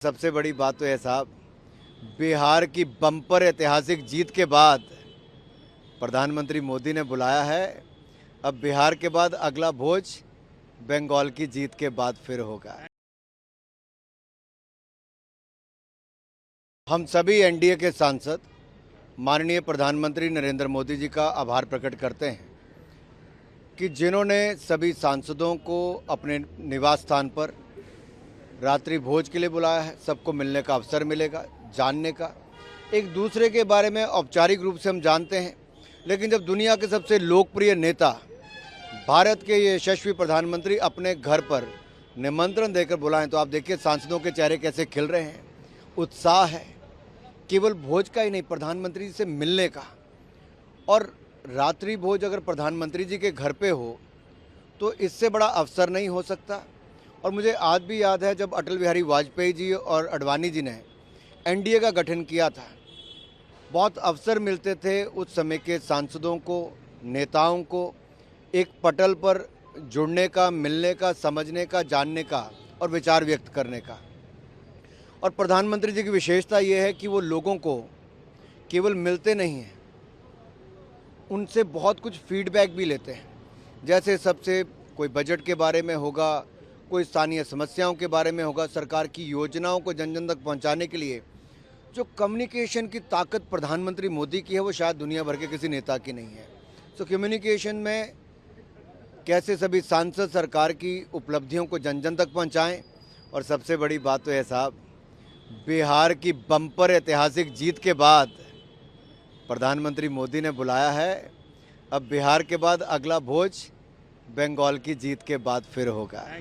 सबसे बड़ी बात तो है साहब, बिहार की बम्पर ऐतिहासिक जीत के बाद प्रधानमंत्री मोदी ने बुलाया है। अब बिहार के बाद अगला भोज बंगाल की जीत के बाद फिर होगा। हम सभी एनडीए के सांसद माननीय प्रधानमंत्री नरेंद्र मोदी जी का आभार प्रकट करते हैं कि जिन्होंने सभी सांसदों को अपने निवास स्थान पर रात्रि भोज के लिए बुलाया है। सबको मिलने का अवसर मिलेगा, जानने का, एक दूसरे के बारे में औपचारिक रूप से हम जानते हैं, लेकिन जब दुनिया के सबसे लोकप्रिय नेता भारत के ये यशस्वी प्रधानमंत्री अपने घर पर निमंत्रण देकर बुलाएं तो आप देखिए सांसदों के चेहरे कैसे खिल रहे हैं। उत्साह है, केवल भोज का ही नहीं, प्रधानमंत्री जी से मिलने का। और रात्रि भोज अगर प्रधानमंत्री जी के घर पे हो तो इससे बड़ा अवसर नहीं हो सकता। और मुझे आज भी याद है जब अटल बिहारी वाजपेयी जी और अडवाणी जी ने एनडीए का गठन किया था, बहुत अवसर मिलते थे उस समय के सांसदों को, नेताओं को एक पटल पर जुड़ने का, मिलने का, समझने का, जानने का और विचार व्यक्त करने का। और प्रधानमंत्री जी की विशेषता ये है कि वो लोगों को केवल मिलते नहीं हैं, उनसे बहुत कुछ फीडबैक भी लेते हैं। जैसे सबसे कोई बजट के बारे में होगा, कोई स्थानीय समस्याओं के बारे में होगा, सरकार की योजनाओं को जन जन तक पहुंचाने के लिए जो कम्युनिकेशन की ताकत प्रधानमंत्री मोदी की है वो शायद दुनिया भर के किसी नेता की नहीं है। तो कम्युनिकेशन में कैसे सभी सांसद सरकार की उपलब्धियों को जन जन तक पहुंचाएं। और सबसे बड़ी बात तो है साहब, बिहार की बम्पर ऐतिहासिक जीत के बाद प्रधानमंत्री मोदी ने बुलाया है। अब बिहार के बाद अगला भोज बंगाल की जीत के बाद फिर होगा।